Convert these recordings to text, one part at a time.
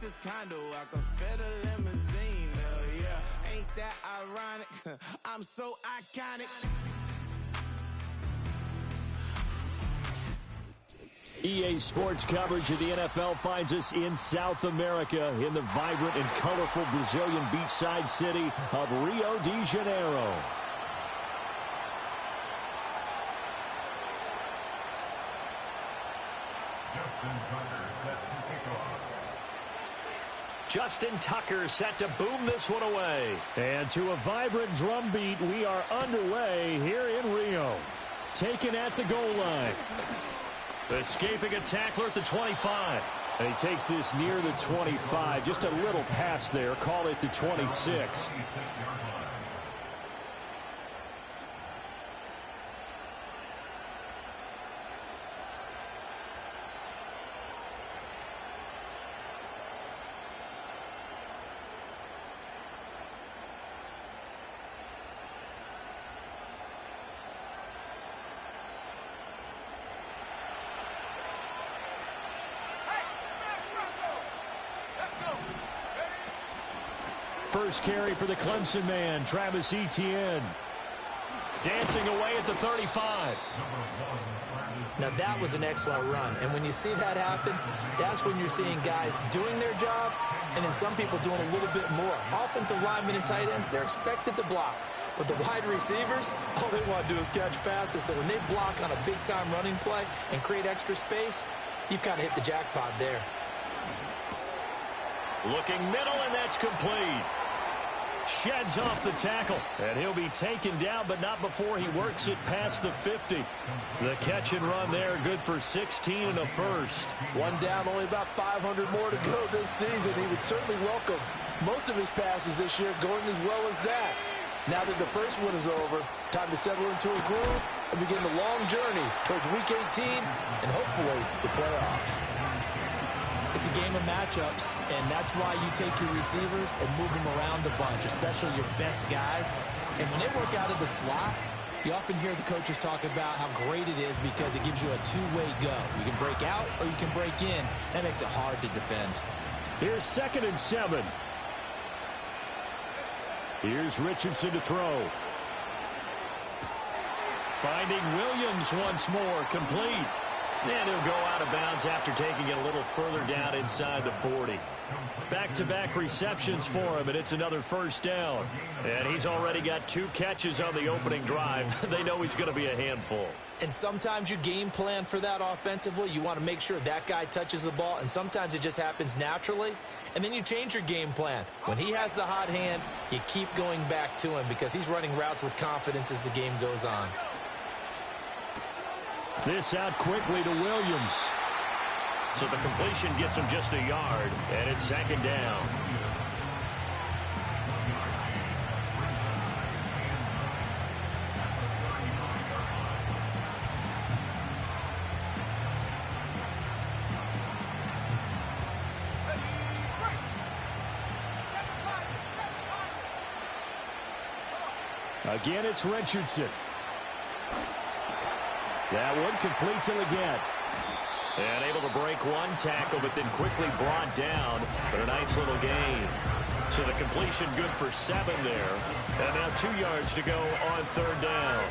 this condo, I can fit a limousine. Yeah, ain't that ironic? I'm so iconic. EA Sports coverage of the NFL finds us in South America in the vibrant and colorful Brazilian beachside city of Rio de Janeiro. Justin Tucker set to boom this one away. And to a vibrant drum beat, we are underway here in Rio. Taken at the goal line. Escaping a tackler at the 25. And he takes this near the 25. Just a little pass there. Call it the 26. First carry for the Clemson man, Travis Etienne. Dancing away at the 35. Now that was an excellent run. And when you see that happen, that's when you're seeing guys doing their job and then some people doing a little bit more. Offensive linemen and tight ends, they're expected to block. But the wide receivers, all they want to do is catch passes. So when they block on a big-time running play and create extra space, you've kind of hit the jackpot there. Looking middle, and that's complete. Sheds off the tackle, and he'll be taken down, but not before he works it past the 50. The catch and run there, good for 16 and a first. One down, only about 500 more to go this season. He would certainly welcome most of his passes this year going as well as that. Now that the first one is over, time to settle into a groove and begin the long journey towards Week 18 and hopefully the playoffs. It's a game of matchups, and that's why you take your receivers and move them around a bunch, especially your best guys. And when they work out of the slot, you often hear the coaches talk about how great it is because it gives you a two-way go. You can break out or you can break in. That makes it hard to defend. Here's 2nd and 7. Here's Richardson to throw. Finding Williams once more, complete. And he'll go out of bounds after taking it a little further down inside the 40. Back-to-back receptions for him, and it's another first down. And he's already got 2 catches on the opening drive. They know he's going to be a handful. And sometimes you game plan for that offensively. You want to make sure that guy touches the ball, and sometimes it just happens naturally. And then you change your game plan. When he has the hot hand, you keep going back to him because he's running routes with confidence as the game goes on. This out quickly to Williams. So the completion gets him just a yard, and it's 2nd down. Again, it's Richardson. That one complete till again. And able to break one tackle, but then quickly brought down. But a nice little gain. So the completion good for 7 there. And now 2 yards to go on 3rd down.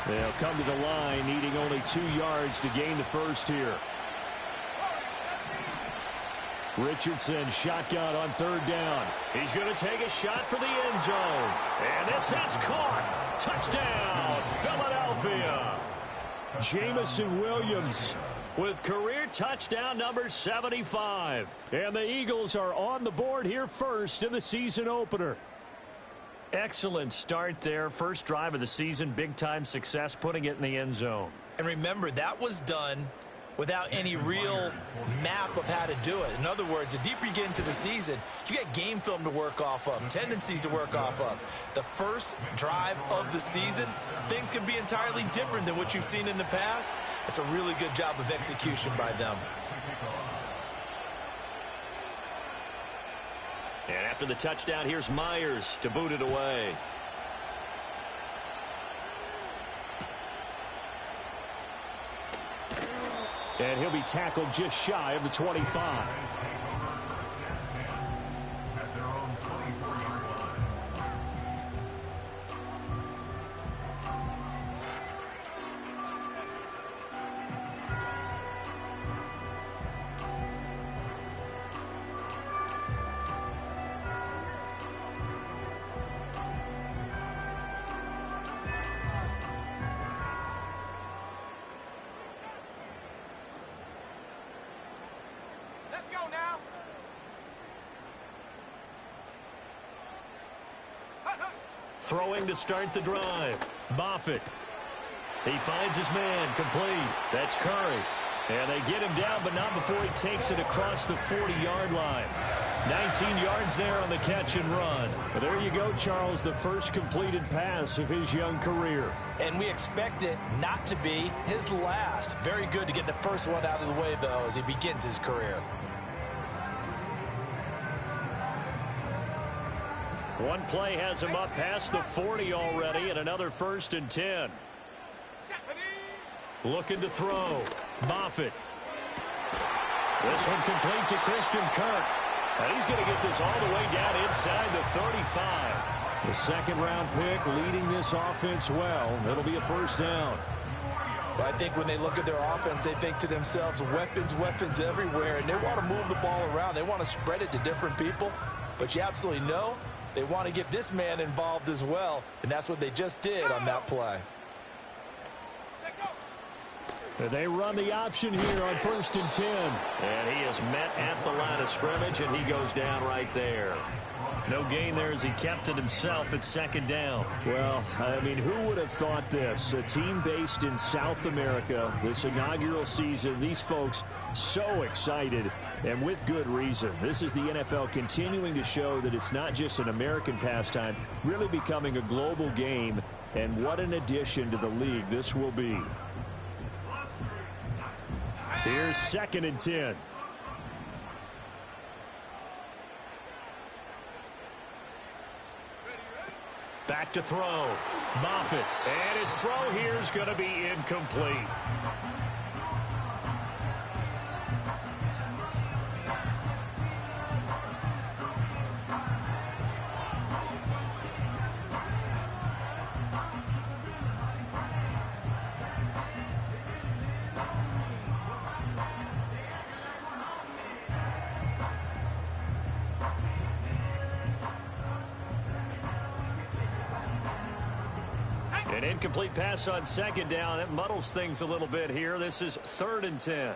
They'll come to the line, needing only 2 yards to gain the first here. Richardson shotgun on 3rd down. He's going to take a shot for the end zone. And this is caught. Touchdown, Philadelphia. Jamison Williams with career touchdown number 75. And the Eagles are on the board here first in the season opener. Excellent start there. First drive of the season, big-time success, putting it in the end zone. And remember, that was done without any real map of how to do it. In other words, the deeper you get into the season, you got game film to work off of, tendencies to work off of. The first drive of the season, things can be entirely different than what you've seen in the past. It's a really good job of execution by them. And after the touchdown, here's Myers to boot it away. And he'll be tackled just shy of the 25. Throwing to start the drive. Moffitt. He finds his man. Complete. That's Curry. And they get him down, but not before he takes it across the 40-yard line. 19 yards there on the catch and run. Well, there you go, Charles, the first completed pass of his young career. And we expect it not to be his last. Very good to get the first one out of the way, though, as he begins his career. One play has him up past the 40 already, and another 1st and 10. Looking to throw. Moffitt. This one complete to Christian Kirk. And he's going to get this all the way down inside the 35. The second-round pick leading this offense well. It'll be a first down. But I think when they look at their offense, they think to themselves, weapons, weapons everywhere, and they want to move the ball around. They want to spread it to different people. But you absolutely know they want to get this man involved as well, and that's what they just did on that play. They run the option here on 1st and 10. And he is met at the line of scrimmage, and he goes down right there. No gain there as he kept it himself at 2nd down. Well, I mean, who would have thought this? A team based in South America, this inaugural season, these folks so excited, and with good reason. This is the NFL continuing to show that it's not just an American pastime, really becoming a global game, and what an addition to the league this will be. Here's 2nd and 10. Back to throw. Moffitt. And his throw here is going to be incomplete. An incomplete pass on 2nd down. That muddles things a little bit here. This is 3rd and 10.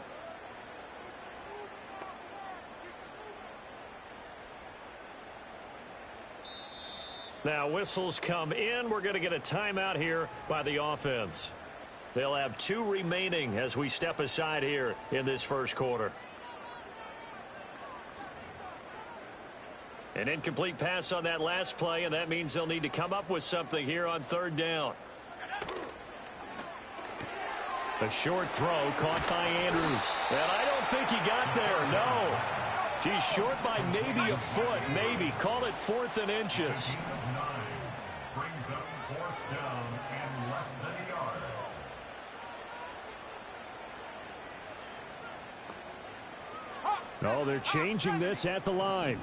Now whistles come in. We're going to get a timeout here by the offense. They'll have 2 remaining as we step aside here in this first quarter. An incomplete pass on that last play, and that means they'll need to come up with something here on 3rd down. A short throw caught by Andrews. And I don't think he got there, no. He's short by maybe a foot, maybe. Call it 4th and inches. Brings up 4th down and less than a yard. Oh, they're changing this at the line.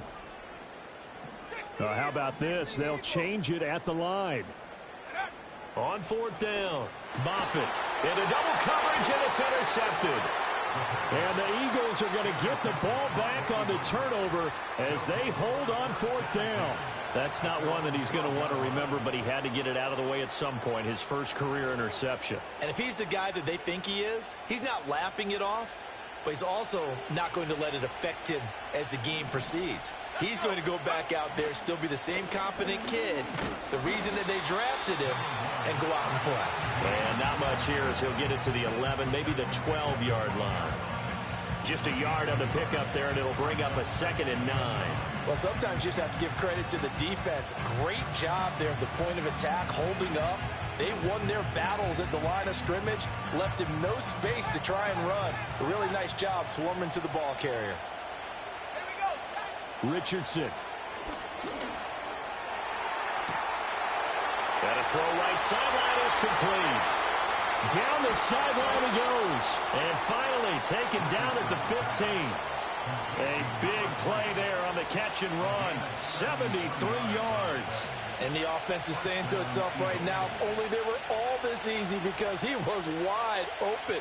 Oh, how about this? They'll change it at the line. On 4th down, Moffitt into double coverage, and it's intercepted. And the Eagles are going to get the ball back on the turnover as they hold on 4th down. That's not one that he's going to want to remember, but he had to get it out of the way at some point, his first career interception. And if he's the guy that they think he is, he's not laughing it off, but he's also not going to let it affect him as the game proceeds. He's going to go back out there, still be the same confident kid, the reason that they drafted him, and go out and play. And not much here as he'll get it to the 11, maybe the 12-yard line. Just a yard on the pickup there, and it'll bring up a 2nd and 9. Well, sometimes you just have to give credit to the defense. Great job there at the point of attack, holding up. They won their battles at the line of scrimmage, left him no space to try and run. A really nice job swarming to the ball carrier. Richardson. Got a throw right sideline is complete. Down the sideline he goes. And finally taken down at the 15. A big play there on the catch and run. 73 yards. And the offense is saying to itself right now, only they were all this easy because he was wide open.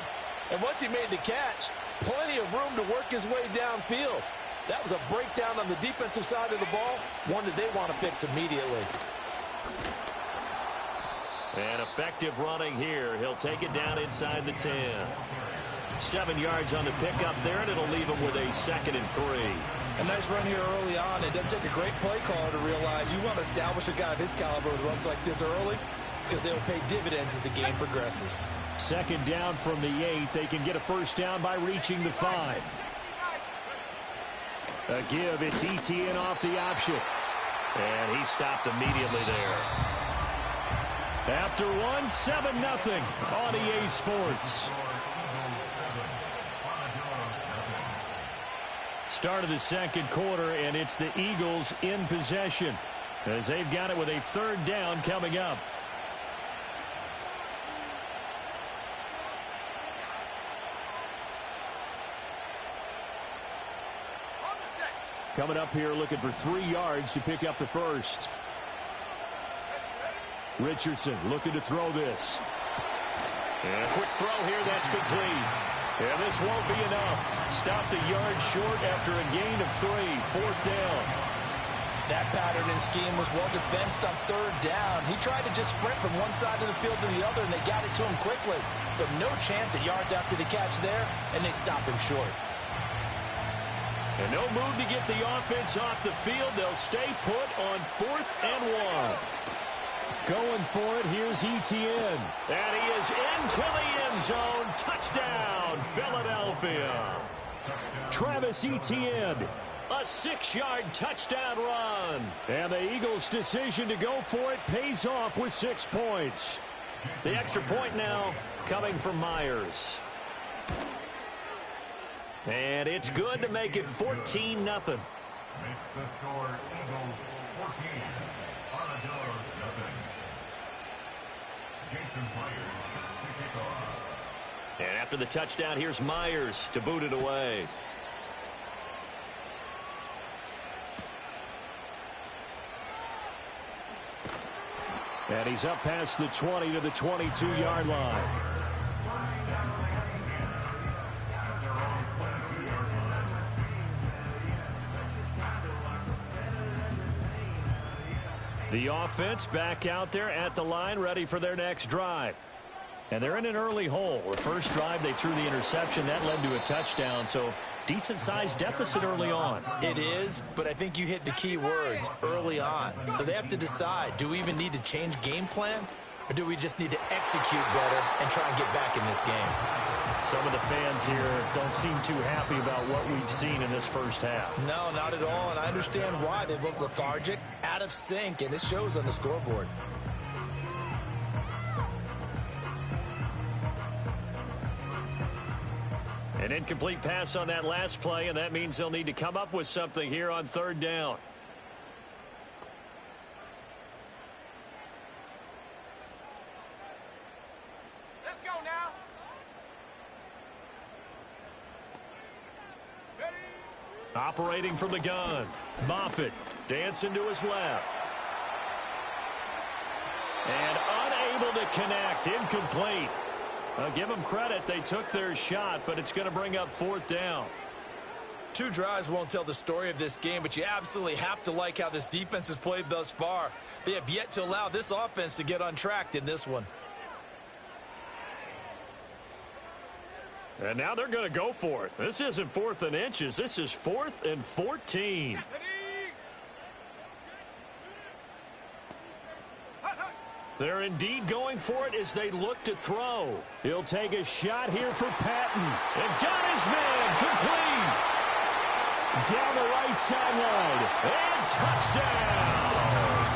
And once he made the catch, plenty of room to work his way downfield. That was a breakdown on the defensive side of the ball, one that they want to fix immediately. And effective running here. He'll take it down inside the 10. 7 yards on the pickup there, and it'll leave him with a 2nd and 3. A nice run here early on. It doesn't take a great play caller to realize you want to establish a guy of his caliber who runs like this early because they'll pay dividends as the game progresses. 2nd down from the 8. They can get a first down by reaching the 5. A give. It's ETN off the option. And he stopped immediately there. After 7-0 on EA Sports. Start of the 2nd quarter, and it's the Eagles in possession as they've got it with a 3rd down coming up. Coming up here looking for 3 yards to pick up the first. Richardson looking to throw this. And a quick throw here that's complete. And this won't be enough. Stopped a yard short after a gain of 3. 4th down. That pattern and scheme was well defensed on 3rd down. He tried to just sprint from one side of the field to the other, and they got it to him quickly. But no chance at yards after the catch there, and they stopped him short. And no move to get the offense off the field. They'll stay put on 4th and 1. Going for it, here's ETN. And he is into the end zone. Touchdown, Philadelphia. Travis Etienne. A 6-yard touchdown run. And the Eagles' decision to go for it pays off with 6 points. The extra point now coming from Myers. And it's good to make it 14-0. Makes the score Eagles 14, armadillos 0. Jason Myers to kick off. And after the touchdown, here's Myers to boot it away. And he's up past the 20 to the 22-yard line. The offense back out there at the line, ready for their next drive. And they're in an early hole. The first drive, they threw the interception. That led to a touchdown, so decent-sized deficit early on. It is, but I think you hit the key words, early on. So they have to decide, do we even need to change game plan? Or do we just need to execute better and try and get back in this game? Some of the fans here don't seem too happy about what we've seen in this first half. No, not at all, and I understand why. They look lethargic, out of sync, and it shows on the scoreboard. An incomplete pass on that last play, and that means they'll need to come up with something here on 3rd down. Let's go now. Ready? Operating from the gun. Moffitt dancing to his left. And unable to connect. Incomplete. I'll give them credit. They took their shot, but it's going to bring up 4th down. 2 drives won't tell the story of this game, but you absolutely have to like how this defense has played thus far. They have yet to allow this offense to get untracked in this one. And now they're going to go for it. This isn't 4th and inches. This is 4th and 14. They're indeed going for it as they look to throw. He'll take a shot here for Patton. And got his man complete. Down the right sideline. And touchdown.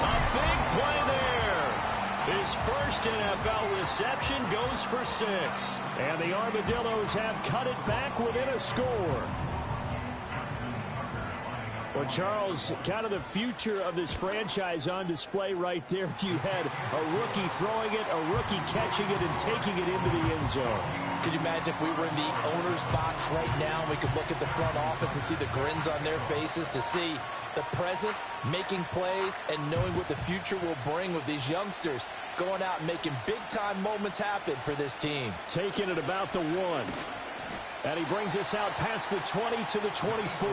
A big play there. His first NFL reception goes for 6. And the Armadillos have cut it back within a score. Well, Charles, kind of the future of this franchise on display right there. You had a rookie throwing it, a rookie catching it, and taking it into the end zone. Could you imagine if we were in the owner's box right now and we could look at the front office and see the grins on their faces, to see the present making plays and knowing what the future will bring with these youngsters going out and making big-time moments happen for this team. Taking it about the 1. And he brings us out past the 20 to the 24.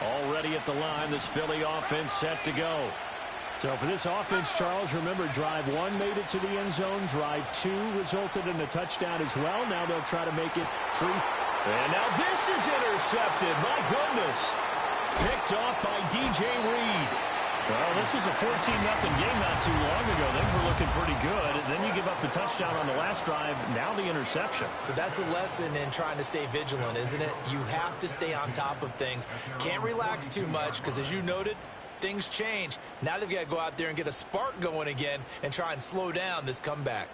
Already at the line, this Philly offense set to go. So for this offense, Charles, remember, drive 1 made it to the end zone. Drive 2 resulted in a touchdown as well. Now they'll try to make it 3. And now this is intercepted. My goodness. Picked off by DJ Reed. Well, this was a 14-0 game not too long ago. Things were looking pretty good. And then you give up the touchdown on the last drive. Now the interception. So that's a lesson in trying to stay vigilant, isn't it? You have to stay on top of things. Can't relax too much because, as you noted, things change. Now they've got to go out there and get a spark going again and try and slow down this comeback.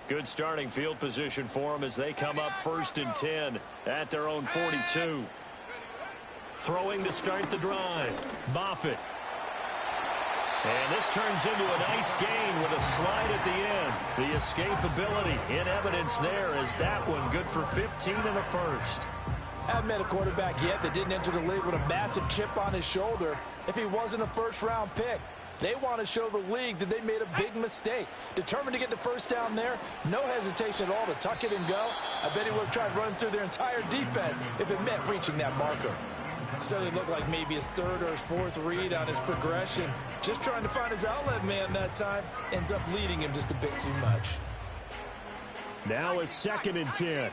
Good starting field position for them as they come up 1st and 10 at their own 42. Throwing to start the drive. Moffitt. And this turns into a nice gain with a slide at the end. The escapability in evidence there as that one good for 15 and a first. Haven't met a quarterback yet that didn't enter the league with a massive chip on his shoulder if he wasn't a first-round pick. They want to show the league that they made a big mistake. Determined to get the first down there, no hesitation at all to tuck it and go. I bet he would have tried running through their entire defense if it meant reaching that marker. Certainly looked like maybe his 3rd or his 4th read on his progression. Just trying to find his outlet man that time. Ends up leading him just a bit too much. Now a 2nd and 10.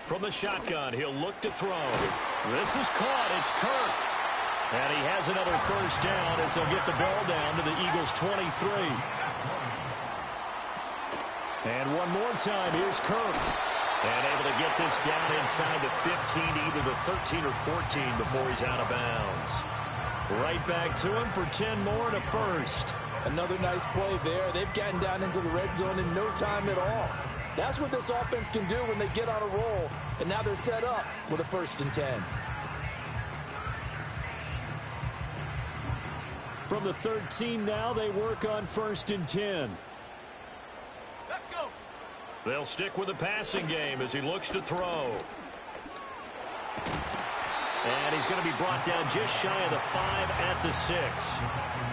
From the shotgun, he'll look to throw. This is caught. It's Kirk. And he has another first down as he'll get the ball down to the Eagles' 23. And one more time, here's Kirk. And able to get this down inside the 15, either the 13 or 14 before he's out of bounds. Right back to him for 10 more and a first. Another nice play there. They've gotten down into the red zone in no time at all. That's what this offense can do when they get on a roll. And now they're set up with a 1st and 10. From the 13 now, they work on 1st and 10. They'll stick with the passing game as he looks to throw. And he's going to be brought down just shy of the 5 at the 6.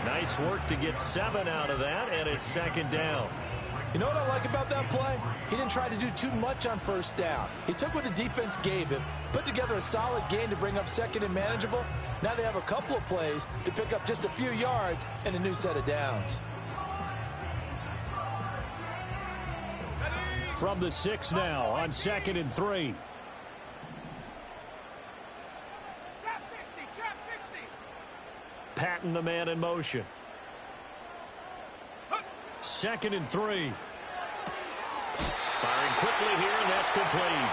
Nice work to get 7 out of that, and it's 2nd down. You know what I like about that play? He didn't try to do too much on 1st down. He took what the defense gave him, put together a solid game to bring up 2nd and manageable. Now they have a couple of plays to pick up just a few yards and a new set of downs. From the 6 now on 2nd and 3. Patton the man in motion. 2nd and 3. Firing quickly here, and that's complete.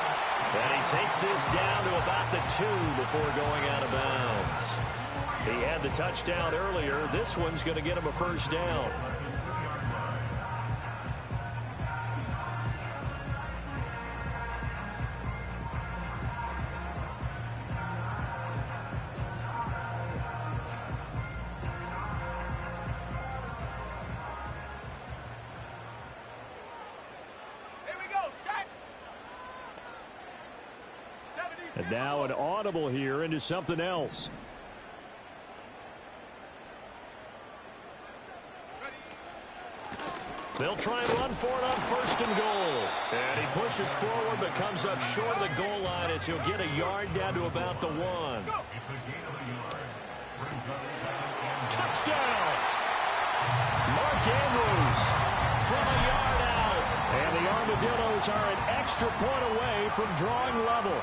And he takes this down to about the 2 before going out of bounds. He had the touchdown earlier. This one's going to get him a first down. And now an audible here into something else. They'll try and run for it on 1st and goal. And he pushes forward but comes up short of the goal line as he'll get a yard down to about the 1. Touchdown! Mark Andrews from a yard out. And the Armadillos are an extra point away from drawing level.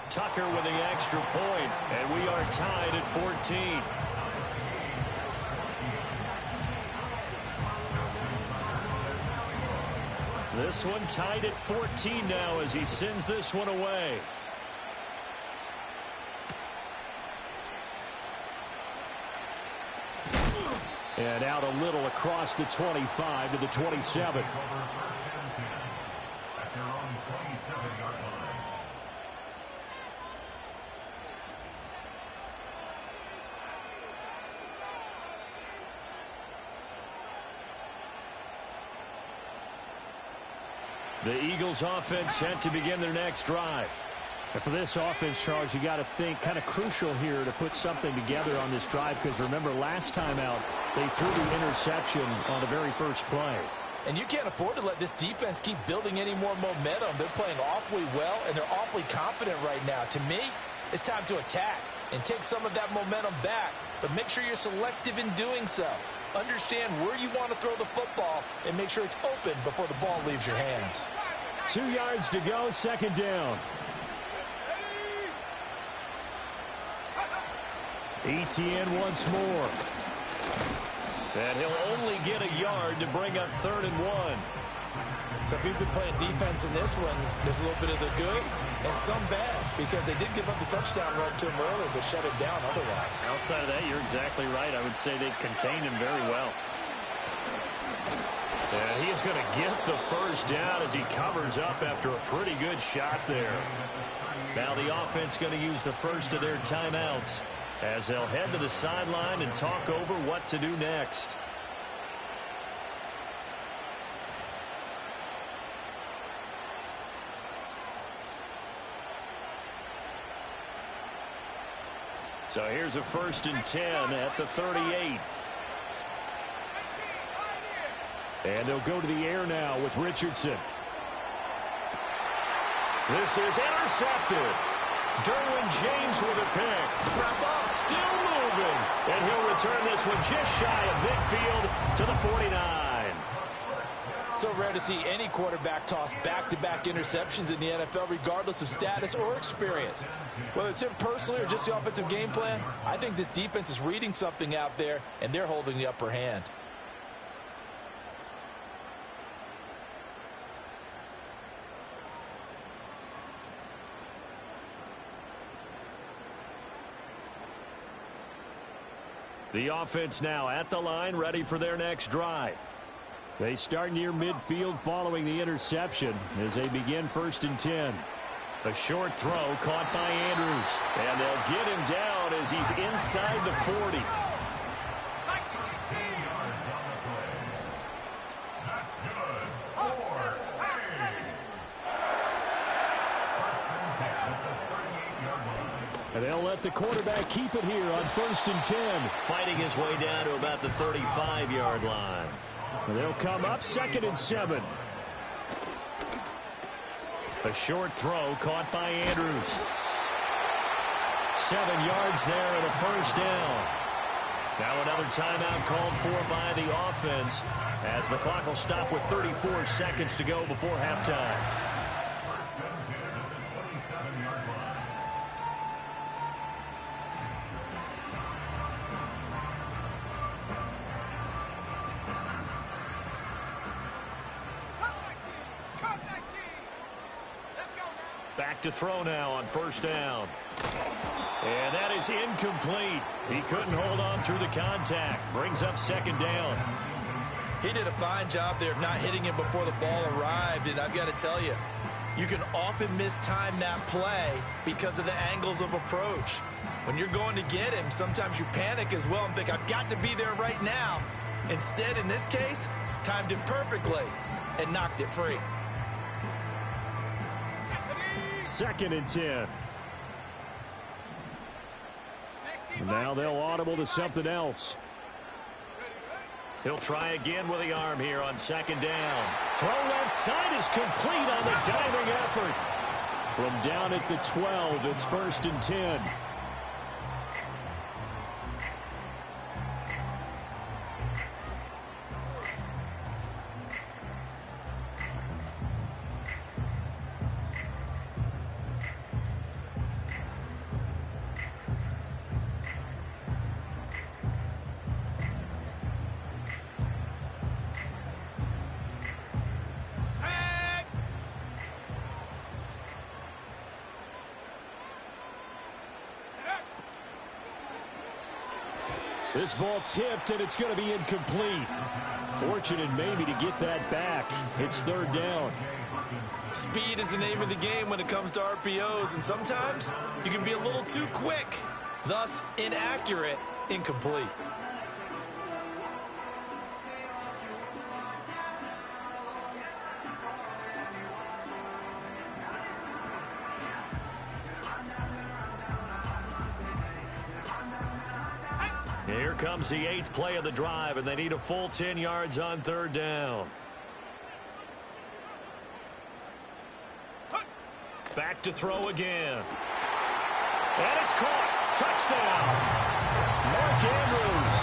Tucker with the extra point, and we are tied at 14. This one tied at 14 now as he sends this one away. And out a little across the 25 to the 27. The Eagles offense set to begin their next drive. And for this offense, Charles, you got to think kind of crucial here to put something together on this drive, because remember last time out they threw the interception on the very first play. And you can't afford to let this defense keep building any more momentum. They're playing awfully well, and they're awfully confident right now. To me, it's time to attack and take some of that momentum back, but make sure you're selective in doing so. Understand where you want to throw the football and make sure it's open before the ball leaves your hands. 2 yards to go, second down. Etienne once more. And he'll only get a yard to bring up 3rd and 1. So if you've been playing defense in this one, there's a little bit of the good and some bad, because they did give up the touchdown run to him earlier, but shut him down otherwise. Outside of that, you're exactly right. I would say they contained him very well. And he is going to get the first down as he covers up after a pretty good shot there. Now the offense going to use the first of their timeouts as they'll head to the sideline and talk over what to do next. So here's a 1st and 10 at the 38. And they'll go to the air now with Richardson. This is intercepted. Derwin James with a pick. Still moving. And he'll return this one just shy of midfield to the 49. So rare to see any quarterback toss back-to-back interceptions in the NFL, regardless of status or experience. Whether it's him personally or just the offensive game plan, I think this defense is reading something out there, and they're holding the upper hand. The offense now at the line, ready for their next drive. They start near midfield following the interception as they begin 1st and 10. A short throw caught by Andrews. And they'll get him down as he's inside the 40. And they'll let the quarterback keep it here on 1st and 10. Fighting his way down to about the 35-yard line. And they'll come up 2nd and 7. A short throw caught by Andrews. 7 yards there and a 1st down. Now another timeout called for by the offense as the clock will stop with 34 seconds to go before halftime. Back to throw now on 1st down. And that is incomplete. He couldn't hold on through the contact. Brings up 2nd down. He did a fine job there of not hitting him before the ball arrived, and I've got to tell you, you can often mistime that play because of the angles of approach. When you're going to get him, sometimes you panic as well and think, I've got to be there right now. Instead, in this case, timed it perfectly and knocked it free. 2nd and 10. Now they'll audible to something else. He'll try again with the arm here on 2nd down. Throw left side is complete on the diving effort. From down at the 12, it's 1st and 10. This ball tipped, and it's going to be incomplete. Fortunate maybe to get that back. It's third down. Speed is the name of the game when it comes to RPOs, and sometimes you can be a little too quick, thus inaccurate, incomplete. Here comes the 8th play of the drive, and they need a full 10 yards on third down. Back to throw again. And it's caught. Touchdown. Mark Andrews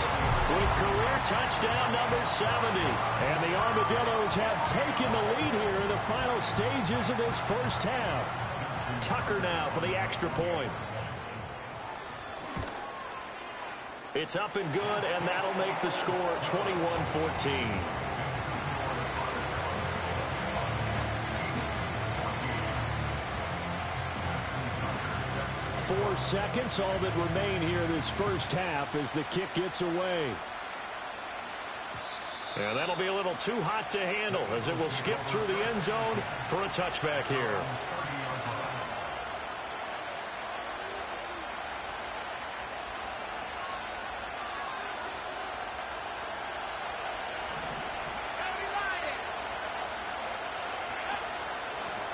with career touchdown number 70. And the Armadillos have taken the lead here in the final stages of this first half. Tucker now for the extra point. It's up and good, and that'll make the score 21-14. 4 seconds, all that remain here this first half as the kick gets away. And that'll be a little too hot to handle as it will skip through the end zone for a touchback here.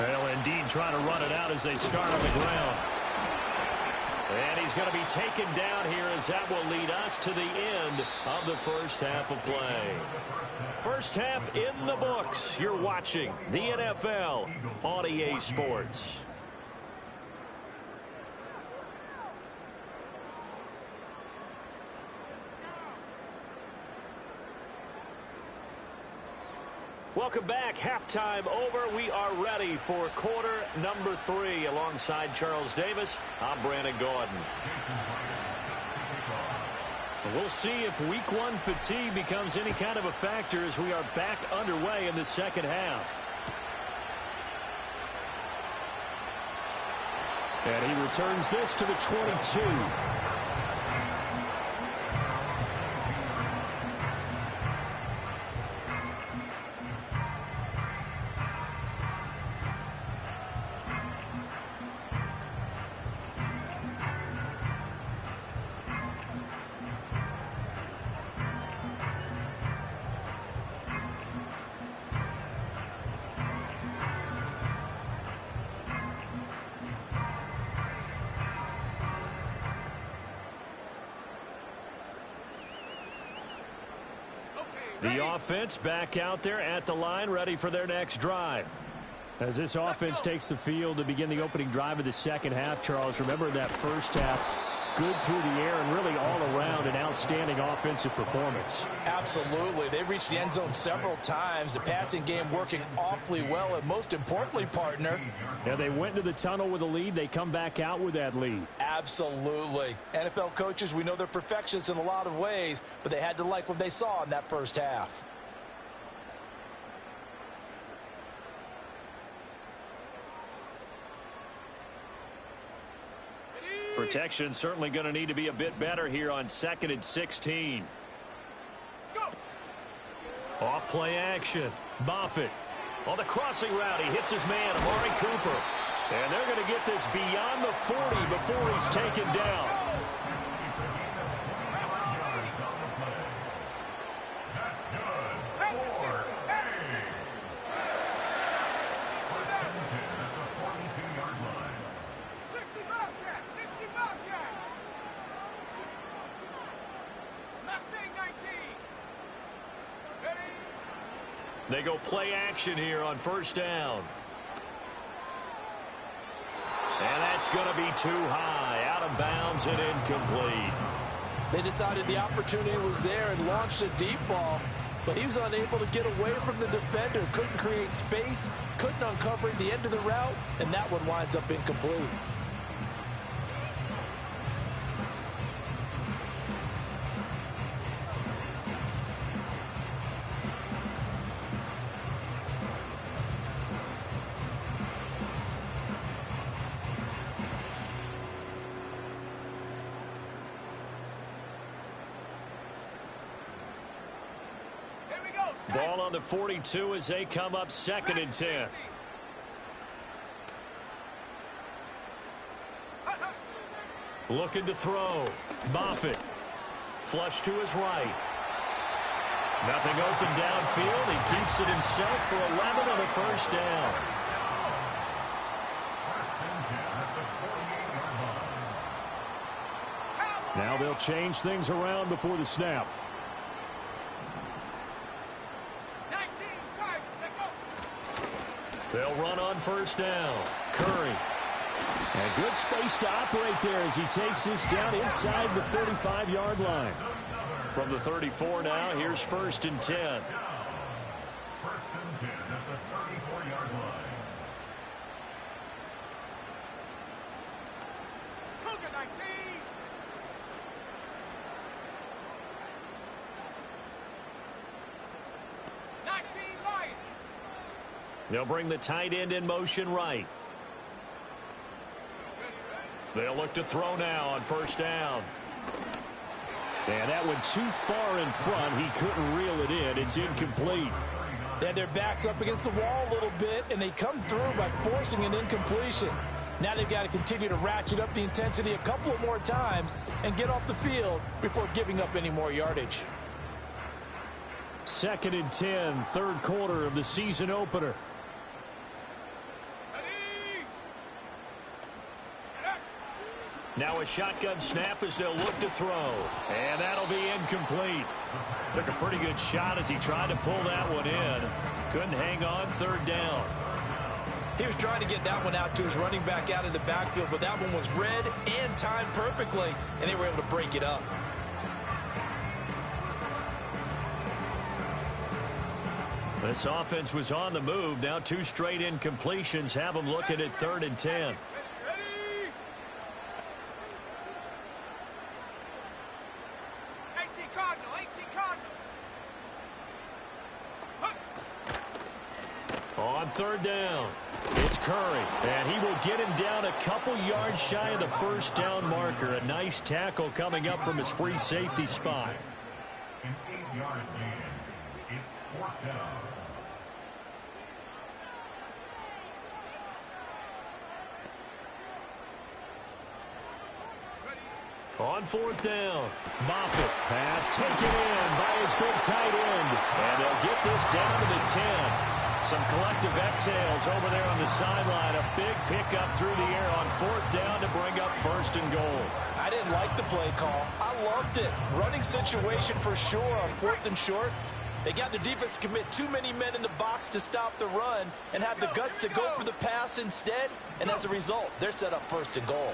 Well, indeed, trying to run it out as they start on the ground. And he's going to be taken down here as that will lead us to the end of the first half of play. First half in the books. You're watching the NFL on EA Sports. Welcome back. Halftime over. We are ready for quarter number 3. Alongside Charles Davis, I'm Brandon Gordon. We'll see if week 1 fatigue becomes any kind of a factor as we are back underway in the second half. And he returns this to the 22. The offense back out there at the line, ready for their next drive. As this offense takes the field to begin the opening drive of the second half, Charles, remember that first half, good through the air and really all around an outstanding offensive performance. Absolutely. They reached the end zone several times. The passing game working awfully well, and most importantly, partner. Yeah, they went into the tunnel with a lead. They come back out with that lead. Absolutely. NFL coaches, we know they're perfectionists in a lot of ways, but they had to like what they saw in that first half. Protection certainly going to need to be a bit better here on 2nd and 16. Off play action. Moffitt on the crossing route. He hits his man, Amari Cooper. And they're going to get this beyond the 40 before he's taken down. They go play action here on first down. And that's going to be too high, out of bounds and incomplete. They decided the opportunity was there and launched a deep ball, but he was unable to get away from the defender, couldn't create space, couldn't uncover the end of the route, and that one winds up incomplete. Ball on the 42 as they come up 2nd and 10. Looking to throw. Moffitt. Flush to his right. Nothing open downfield. He keeps it himself for 11 on a first down. Now they'll change things around before the snap. They'll run on first down. Curry. And good space to operate there as he takes this down inside the 35-yard line. From the 34 now, here's 1st and 10. 1st and 10 at the 34-yard line. Cougar 19. They'll bring the tight end in motion right. They'll look to throw now on first down. And that went too far in front. He couldn't reel it in. It's incomplete. They had their backs up against the wall a little bit, and they come through by forcing an incompletion. Now they've got to continue to ratchet up the intensity a couple of more times and get off the field before giving up any more yardage. 2nd and 10, 3rd quarter of the season opener. Now a shotgun snap as they'll look to throw. And that'll be incomplete. Took a pretty good shot as he tried to pull that one in. Couldn't hang on 3rd down. He was trying to get that one out to his running back out of the backfield, but that one was read and timed perfectly, and they were able to break it up. This offense was on the move. Now 2 straight incompletions have them looking at 3rd and 10. On 3rd down, it's Curry, and he will get him down a couple yards shy of the first down marker. A nice tackle coming up from his free safety spot. An 8-yard gain. It's 4th down. On 4th down, Moffitt. Pass taken in by his big tight end. And they'll get this down to the 10. Some collective exhales over there on the sideline. A big pickup through the air on 4th down to bring up 1st and goal. I didn't like the play call. I loved it. Running situation for sure on 4th and short. They got the defense to commit too many men in the box to stop the run and have the guts to go for the pass instead. And as a result, they're set up 1st and goal.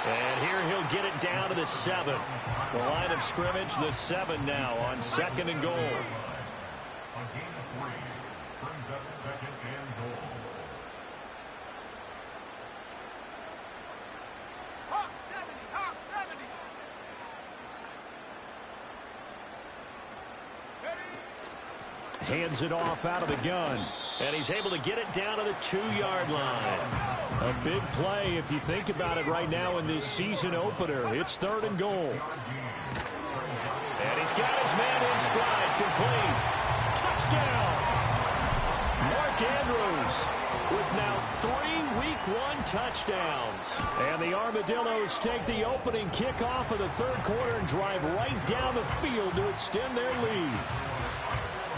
And here he'll get it down to the 7. The line of scrimmage, the 7 now on 2nd and goal. A gain of 3 brings up 2nd and goal. Hawk 70. Hands it off out of the gun. And he's able to get it down to the 2-yard line. A big play if you think about it right now in this season opener. It's 3rd and goal. And he's got his man in stride, complete. Touchdown! Mark Andrews with now 3 Week 1 touchdowns. And the Armadillos take the opening kickoff of the 3rd quarter and drive right down the field to extend their lead.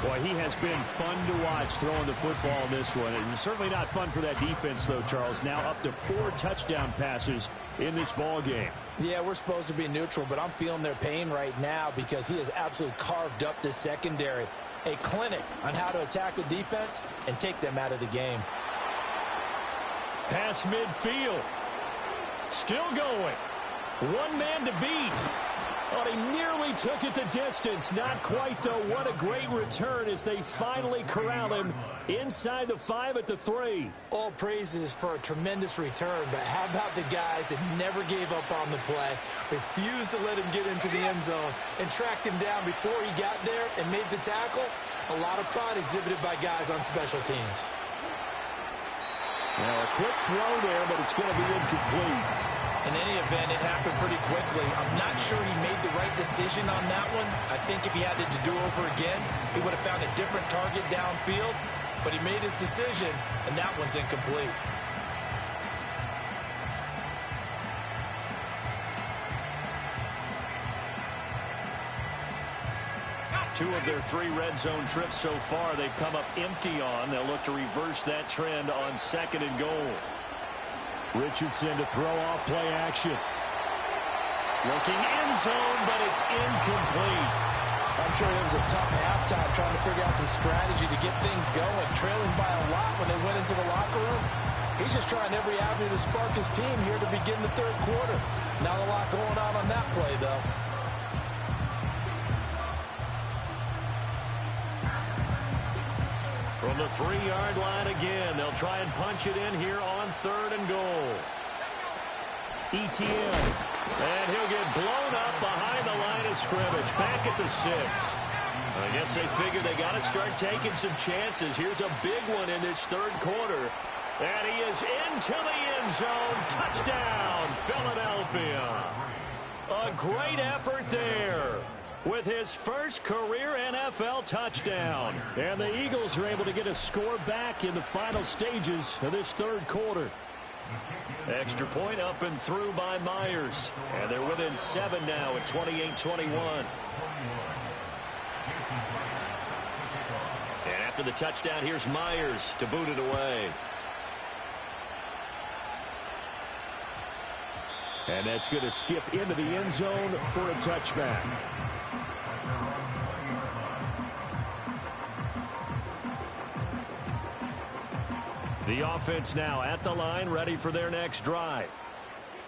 Boy, he has been fun to watch throwing the football in this one. It's certainly not fun for that defense, though, Charles. Now up to 4 touchdown passes in this ball game. Yeah, we're supposed to be neutral, but I'm feeling their pain right now because he has absolutely carved up this secondary. A clinic on how to attack the defense and take them out of the game. Pass midfield. Still going. 1 man to beat. Oh, he nearly took it the distance. Not quite, though. What a great return as they finally corral him inside the 5 at the 3. All praises for a tremendous return, but how about the guys that never gave up on the play, refused to let him get into the end zone, and tracked him down before he got there and made the tackle? A lot of pride exhibited by guys on special teams. Now, a quick throw there, but it's going to be incomplete. In any event, it happened pretty quickly. I'm not sure he made the right decision on that one. I think if he had it to do over again, he would have found a different target downfield. But he made his decision, and that one's incomplete. Two of their 3 red zone trips so far they've come up empty on. They'll look to reverse that trend on 2nd and goal. Richardson to throw off play action. Looking end zone, but it's incomplete. I'm sure it was a tough halftime trying to figure out some strategy to get things going. Trailing by a lot when they went into the locker room. He's just trying every avenue to spark his team here to begin the 3rd quarter. Not a lot going on that play, though. From the 3-yard line again, they'll try and punch it in here on 3rd and goal. ETN, and he'll get blown up behind the line of scrimmage, back at the 6. I guess they figure they got to start taking some chances. Here's a big one in this 3rd quarter, and he is into the end zone. Touchdown, Philadelphia. A great effort there, with his first career NFL touchdown. And the Eagles are able to get a score back in the final stages of this 3rd quarter. Extra point up and through by Myers. And they're within 7 now at 28-21. And after the touchdown, here's Myers to boot it away. And that's going to skip into the end zone for a touchback. The offense now at the line, ready for their next drive.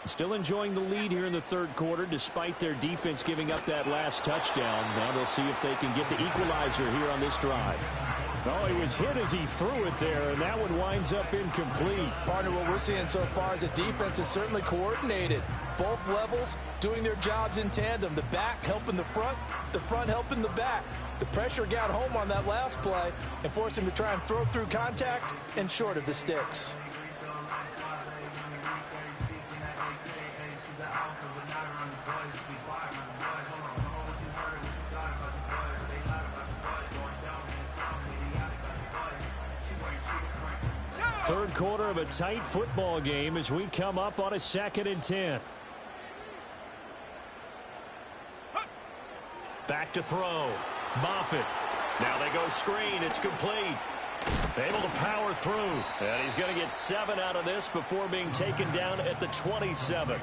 Still enjoying the lead here in the 3rd quarter, despite their defense giving up that last touchdown. Now they'll see if they can get the equalizer here on this drive. Oh, he was hit as he threw it there, and that one winds up incomplete. Partner, what we're seeing so far is the defense is certainly coordinated. Both levels doing their jobs in tandem. The back helping the front helping the back. The pressure got home on that last play and forced him to try and throw through contact and short of the sticks. Third quarter of a tight football game as we come up on a 2nd and 10. Back to throw. Moffitt. Now they go screen. It's complete. Able to power through. And he's going to get 7 out of this before being taken down at the 27.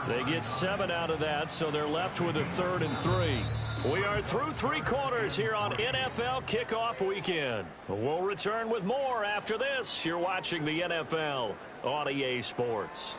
They get 7 out of that, so they're left with a 3rd and 3. We are through 3 quarters here on NFL Kickoff Weekend. We'll return with more after this. You're watching the NFL on EA Sports.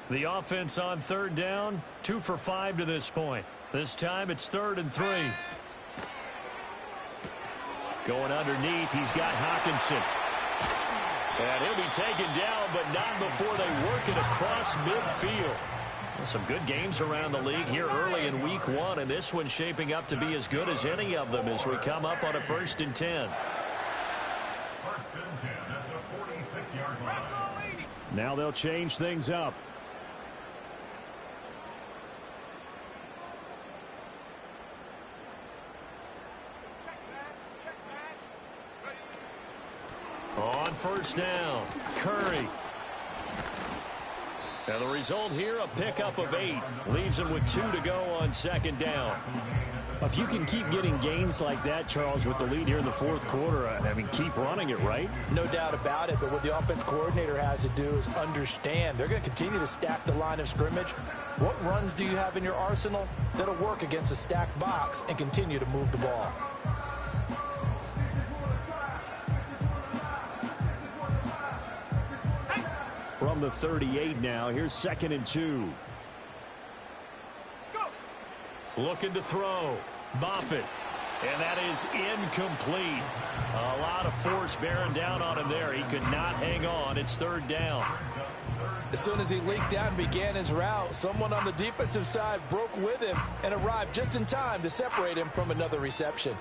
The offense on 3rd down, 2 for 5 to this point. This time it's 3rd and 3. Going underneath, he's got Hawkinson. And he'll be taken down, but not before they work it across midfield. Some good games around the league here early in week 1, and this one's shaping up to be as good as any of them as we come up on a 1st and 10. 1st and 10 at the 46-yard line. Now they'll change things up. On 1st down, Curry. And the result here, a pickup of 8. Leaves him with 2 to go on 2nd down. If you can keep getting gains like that, Charles, with the lead here in the 4th quarter, I mean, keep running it, right? No doubt about it, but what the offense coordinator has to do is understand. They're going to continue to stack the line of scrimmage. What runs do you have in your arsenal that'll work against a stacked box and continue to move the ball? From the 38 now, here's 2nd and 2. Looking to throw. Moffitt. And that is incomplete. A lot of force bearing down on him there. He could not hang on. It's third down. As soon as he leaked out and began his route, someone on the defensive side broke with him and arrived just in time to separate him from another reception.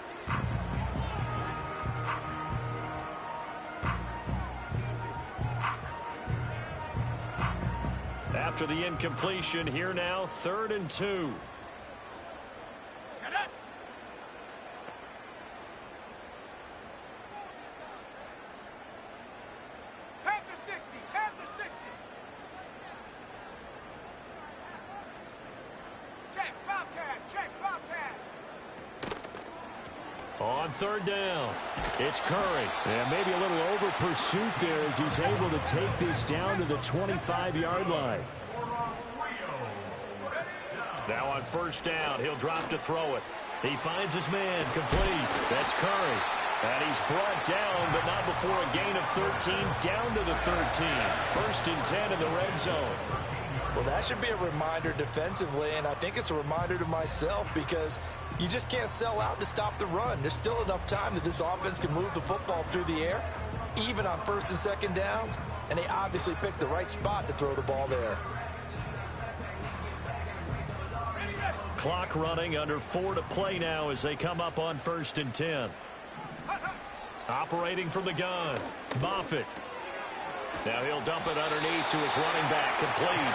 After the incompletion, here now, 3rd and 2. On 3rd down, it's Curry. And maybe a little over pursuit there as he's able to take this down to the 25-yard line. Now on 1st down, he'll drop to throw it. He finds his man, complete. That's Curry. And he's brought down, but not before a gain of 13, down to the 13. 1st and 10 in the red zone. Well, that should be a reminder defensively, and I think it's a reminder to myself because you just can't sell out to stop the run. There's still enough time that this offense can move the football through the air, even on 1st and 2nd downs, and they obviously picked the right spot to throw the ball there. Clock running, under 4 to play now as they come up on 1st and 10. Operating from the gun, Moffitt. Now he'll dump it underneath to his running back, complete.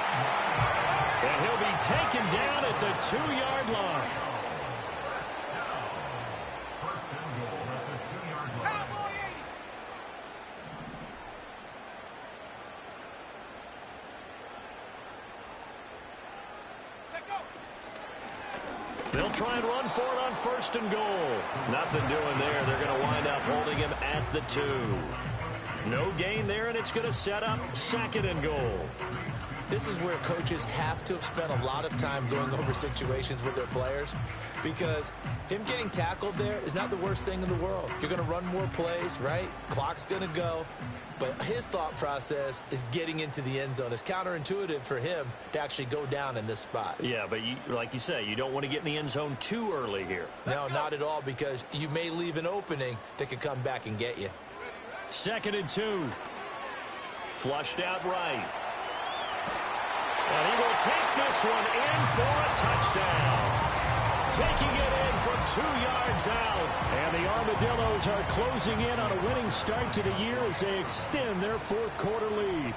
And he'll be taken down at the 2-yard line. They'll try and run for it on 1st and goal. Nothing doing there. They're going to wind up holding him at the 2. No gain there, and it's going to set up 2nd and goal. This is where coaches have to have spent a lot of time going over situations with their players because him getting tackled there is not the worst thing in the world. You're going to run more plays, right? Clock's going to go. But his thought process is getting into the end zone. It's counterintuitive for him to actually go down in this spot. Yeah, but like you say, you don't want to get in the end zone too early here. No, not at all, because you may leave an opening that could come back and get you. 2nd and 2. Flushed out right. And he will take this one in for a touchdown. Taking it in from 2 yards out. And the Armadillos are closing in on a winning start to the year as they extend their 4th quarter lead.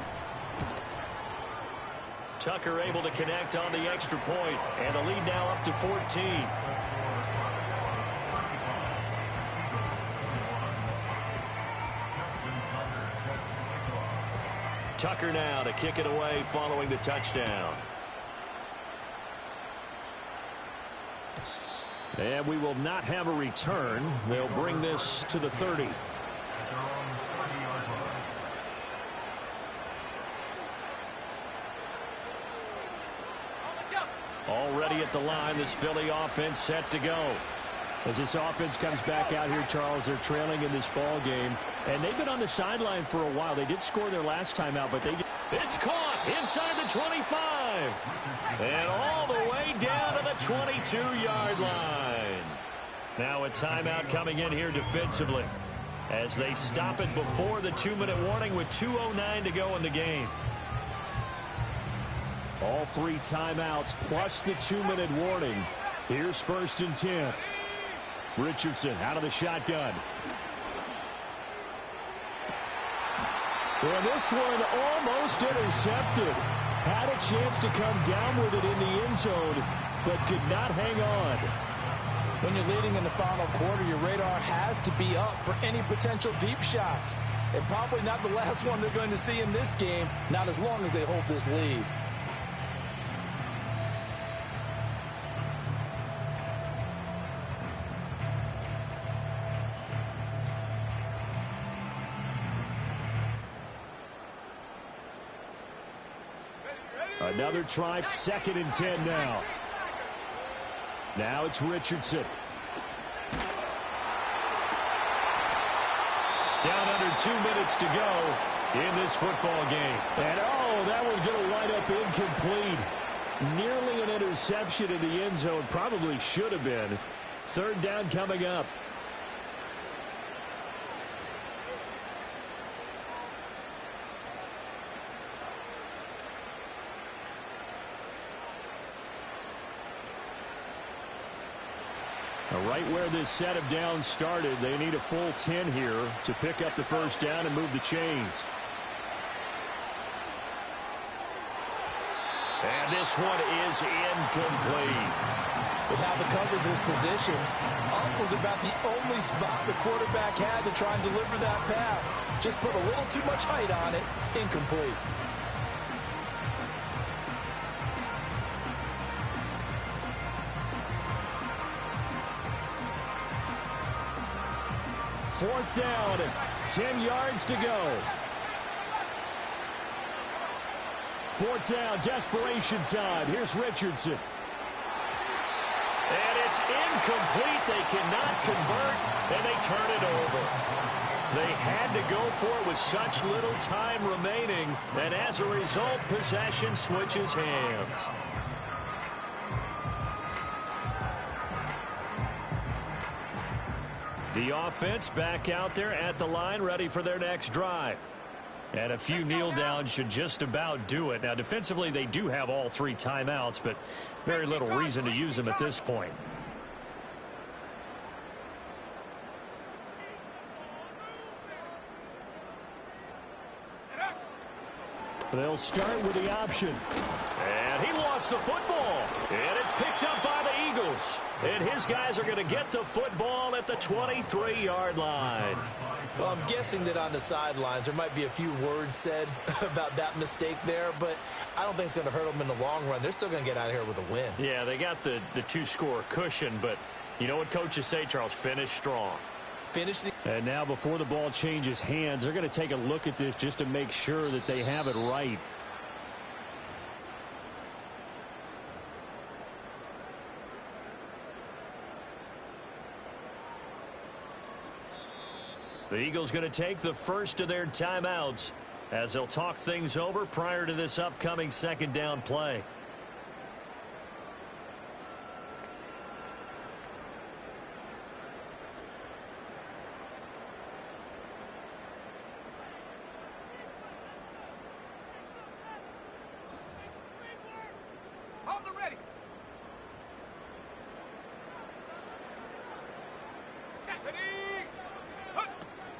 Tucker able to connect on the extra point, and the lead now up to 14. Tucker now to kick it away following the touchdown. And we will not have a return. They'll bring this to the 30. Already at the line, this Philly offense set to go. As this offense comes back out here, Charles, they're trailing in this ball game. And they've been on the sideline for a while. They did score their last time out, but they... It's caught inside the 25. And all the way down to the 22-yard line. Now a timeout coming in here defensively as they stop it before the 2-minute warning with 2:09 to go in the game. All 3 timeouts plus the 2-minute warning. Here's 1st and 10. Richardson out of the shotgun. And this one almost intercepted. Had a chance to come down with it in the end zone, but could not hang on. When you're leading in the final quarter, your radar has to be up for any potential deep shots. And probably not the last one they're going to see in this game, not as long as they hold this lead. Another try, 2nd and 10 now. Now it's Richardson. Down under 2 minutes to go in this football game. And oh, that one's going to wind up incomplete. Nearly an interception in the end zone. Probably should have been. Third down coming up. Right where this set of downs started, they need a full 10 here to pick up the first down and move the chains. And this one is incomplete. With how the coverage was positioned, up was about the only spot the quarterback had to try and deliver that pass. Just put a little too much height on it. Incomplete. Fourth down, 10 yards to go. Fourth down, desperation time. Here's Richardson. And it's incomplete. They cannot convert, and they turn it over. They had to go for it with such little time remaining, and as a result, possession switches hands. The offense back out there at the line, ready for their next drive. And a few kneel downs should just about do it. Now, defensively, they do have all 3 timeouts, but very little reason to use them at this point. They'll start with the option. And he lost the football. And it's picked up by the Eagles. And his guys are going to get the football at the 23-yard line. Well, I'm guessing that on the sidelines there might be a few words said about that mistake there, but I don't think it's going to hurt them in the long run. They're still going to get out of here with a win. Yeah, they got the 2-score cushion, but you know what coaches say, Charles? Finish strong. Finish the... And now before the ball changes hands, they're going to take a look at this just to make sure that they have it right. The Eagles going to take the first of their timeouts as they'll talk things over prior to this upcoming second down play.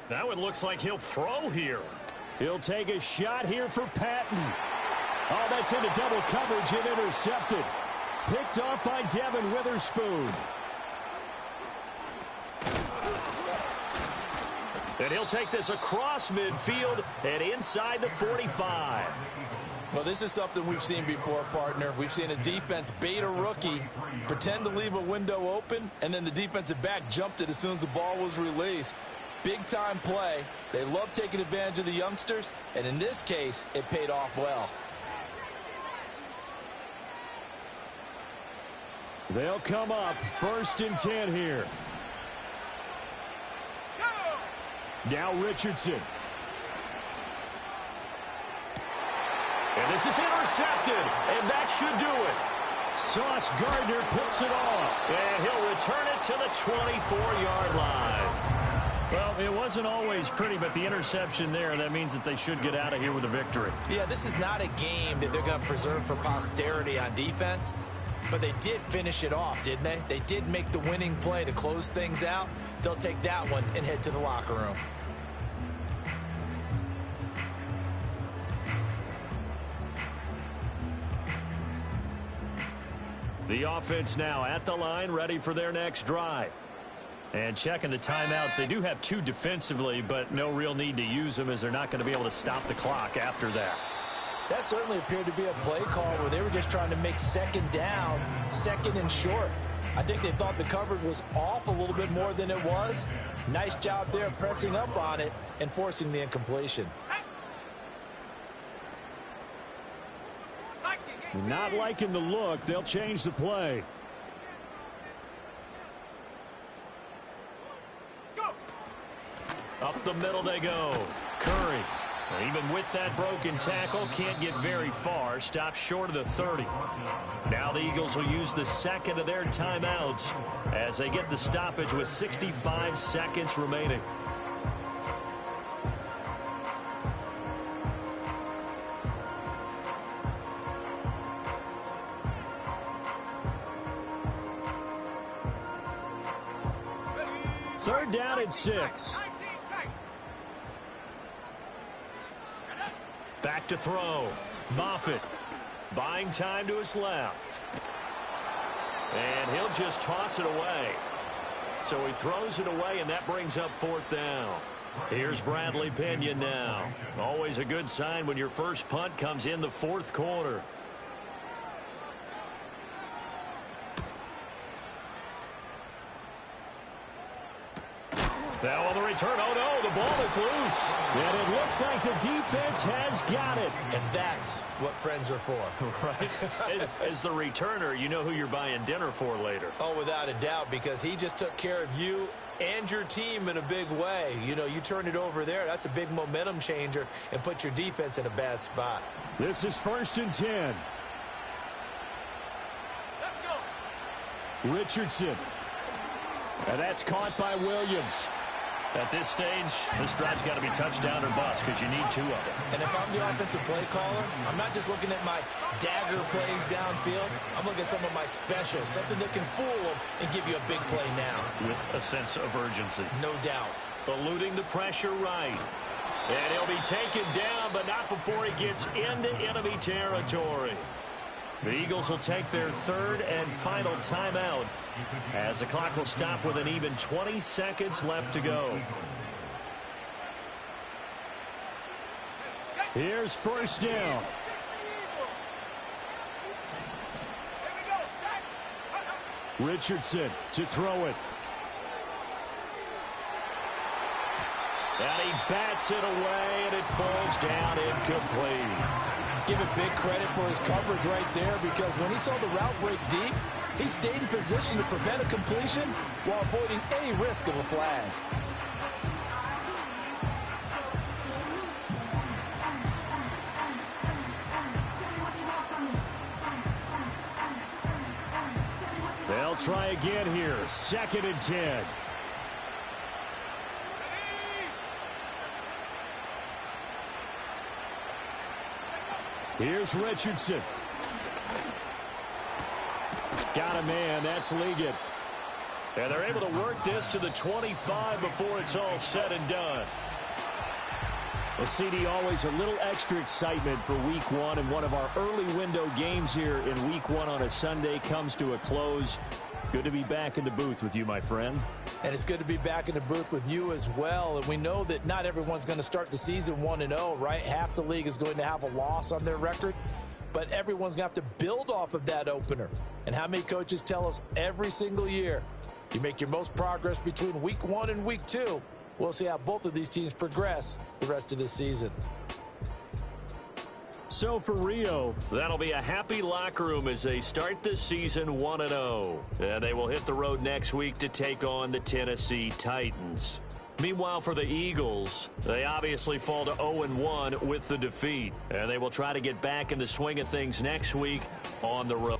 Now it looks like he'll throw here. He'll take a shot here for Patton. Oh, that's into double coverage and intercepted. Picked off by Devin Witherspoon. And he'll take this across midfield and inside the 45. Well, this is something we've seen before, partner. We've seen a defense bait a rookie, pretend to leave a window open, and then the defensive back jumped it as soon as the ball was released. Big-time play. They love taking advantage of the youngsters, and in this case, it paid off well. They'll come up 1st and 10 here. Now Richardson. And this is intercepted, and that should do it. Sauce Gardner picks it off. And he'll return it to the 24-yard line. Well, it wasn't always pretty, but the interception there, that means that they should get out of here with a victory. Yeah, this is not a game that they're going to preserve for posterity on defense, but they did finish it off, didn't they? They did make the winning play to close things out. They'll take that one and head to the locker room. The offense now at the line, ready for their next drive. And checking the timeouts, they do have 2 defensively, but no real need to use them as they're not going to be able to stop the clock after that. That certainly appeared to be a play call where they were just trying to make second down, second and short. I think they thought the coverage was off a little bit more than it was. Nice job there pressing up on it and forcing the incompletion. Not liking the look. They'll change the play. Up the middle they go. Curry. Even with that broken tackle, can't get very far. Stops short of the 30. Now the Eagles will use the second of their timeouts as they get the stoppage with 65 seconds remaining. Third down and 6. Back to throw. Moffitt buying time to his left. And he'll just toss it away. So he throws it away, and that brings up fourth down. Here's Bradley Pinion now. Always a good sign when your first punt comes in the fourth quarter. Now on the return, oh no, the ball is loose. And it looks like the defense has got it. And that's what friends are for. Right? As the returner, you know who you're buying dinner for later. Oh, without a doubt, because he just took care of you and your team in a big way. You know, you turn it over there, that's a big momentum changer and put your defense in a bad spot. This is 1st and 10. Let's go. Richardson. And that's caught by Williams. At this stage, this drive's got to be touchdown or bust because you need two of them. And if I'm the offensive play caller, I'm not just looking at my dagger plays downfield. I'm looking at some of my specials, something that can fool them and give you a big play now. With a sense of urgency. No doubt. Eluding the pressure right. And he'll be taken down, but not before he gets into enemy territory. The Eagles will take their third and final timeout as the clock will stop with an even 20 seconds left to go. Here's 1st down. Richardson to throw it. And he bats it away, and it falls down incomplete. Give it big credit for his coverage right there, because when he saw the route break deep, he stayed in position to prevent a completion while avoiding any risk of a flag. They'll try again here. 2nd and 10. Here's Richardson. Got a man. That's Ligon. And they're able to work this to the 25 before it's all said and done. Well, CD, always a little extra excitement for Week 1, and one of our early window games here in Week 1 on a Sunday comes to a close. Good to be back in the booth with you, my friend. And it's good to be back in the booth with you as well. And we know that not everyone's going to start the season 1-0, right? Half the league is going to have a loss on their record. But everyone's going to have to build off of that opener. And how many coaches tell us every single year, you make your most progress between Week 1 and Week 2. We'll see how both of these teams progress the rest of this season. So for Rio, that'll be a happy locker room as they start the season 1-0. And they will hit the road next week to take on the Tennessee Titans. Meanwhile, for the Eagles, they obviously fall to 0-1 with the defeat. And they will try to get back in the swing of things next week on the road.